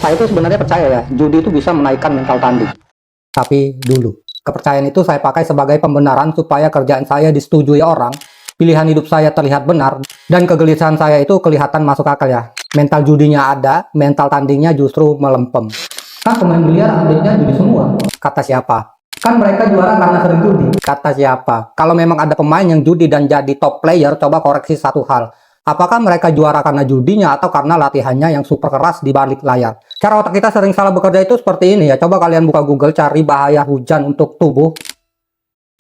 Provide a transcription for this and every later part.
Saya itu sebenarnya percaya ya, judi itu bisa menaikkan mental tanding. Tapi dulu, kepercayaan itu saya pakai sebagai pembenaran supaya kerjaan saya disetujui orang, pilihan hidup saya terlihat benar, dan kegelisahan saya itu kelihatan masuk akal ya. Mental judinya ada, mental tandingnya justru melempem. Kan pemain biliar atletnya judi semua. Kata siapa? Kan mereka juara karena sering judi. Kata siapa? Kalau memang ada pemain yang judi dan jadi top player, coba koreksi satu hal. Apakah mereka juara karena judinya atau karena latihannya yang super keras di balik layar? Cara otak kita sering salah bekerja itu seperti ini ya. Coba kalian buka Google, cari bahaya hujan untuk tubuh.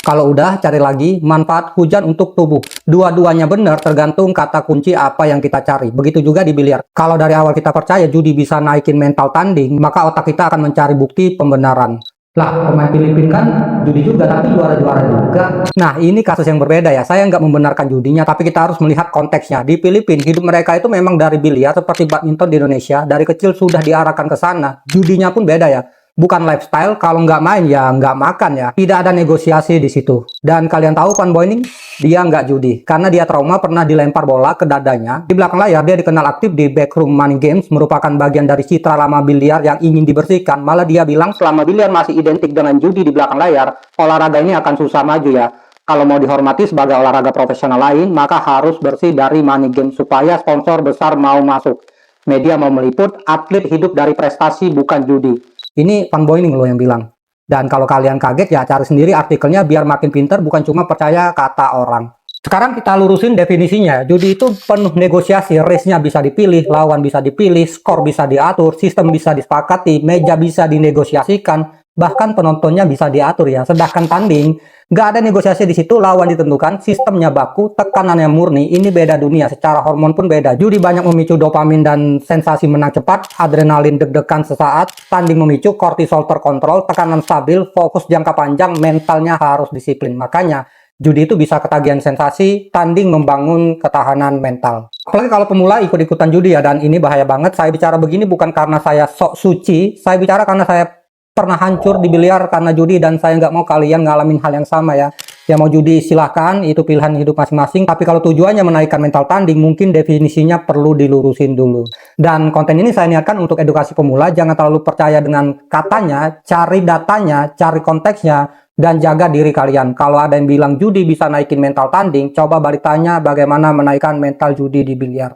Kalau udah, cari lagi manfaat hujan untuk tubuh. Dua-duanya benar tergantung kata kunci apa yang kita cari. Begitu juga di biliar. Kalau dari awal kita percaya judi bisa naikin mental tanding, maka otak kita akan mencari bukti pembenaran. Lah, pemain Filipina kan judi juga, tapi juara-juara juga. Nah, ini kasus yang berbeda ya. Saya nggak membenarkan judinya, tapi kita harus melihat konteksnya. Di Filipina, hidup mereka itu memang dari biliar, seperti badminton di Indonesia. Dari kecil sudah diarahkan ke sana. Judinya pun beda ya. Bukan lifestyle, kalau nggak main ya nggak makan ya. Tidak ada negosiasi di situ. Dan kalian tahu Van Boening? Dia nggak judi. Karena dia trauma pernah dilempar bola ke dadanya. Di belakang layar dia dikenal aktif di backroom money games, merupakan bagian dari citra lama biliar yang ingin dibersihkan. Malah dia bilang selama biliar masih identik dengan judi di belakang layar, olahraga ini akan susah maju ya. Kalau mau dihormati sebagai olahraga profesional lain, maka harus bersih dari money game supaya sponsor besar mau masuk. Media mau meliput, atlet hidup dari prestasi bukan judi. Ini Van Boening loh yang bilang. Dan kalau kalian kaget ya cari sendiri artikelnya biar makin pinter, bukan cuma percaya kata orang. Sekarang kita lurusin definisinya. Judi itu penuh negosiasi, race-nya bisa dipilih, lawan bisa dipilih, skor bisa diatur, sistem bisa disepakati, meja bisa dinegosiasikan, bahkan penontonnya bisa diatur ya. Sedangkan tanding, nggak ada negosiasi di situ, lawan ditentukan, sistemnya baku, tekanannya murni. Ini beda dunia, secara hormon pun beda. Judi banyak memicu dopamin dan sensasi menang cepat, adrenalin deg-degan sesaat, tanding memicu kortisol terkontrol, tekanan stabil, fokus jangka panjang, mentalnya harus disiplin. Makanya judi itu bisa ketagihan sensasi, tanding membangun ketahanan mental. Apalagi kalau pemula ikut-ikutan judi ya, dan ini bahaya banget. Saya bicara begini bukan karena saya sok suci, saya bicara karena saya pernah hancur di biliar karena judi dan saya nggak mau kalian ngalamin hal yang sama ya. Yang mau judi silahkan, itu pilihan hidup masing-masing. Tapi kalau tujuannya menaikkan mental tanding, mungkin definisinya perlu dilurusin dulu. Dan konten ini saya niatkan untuk edukasi pemula, jangan terlalu percaya dengan katanya, cari datanya, cari konteksnya, dan jaga diri kalian. Kalau ada yang bilang judi bisa naikin mental tanding, coba balik tanya bagaimana menaikkan mental judi di biliar.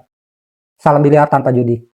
Salam biliar tanpa judi.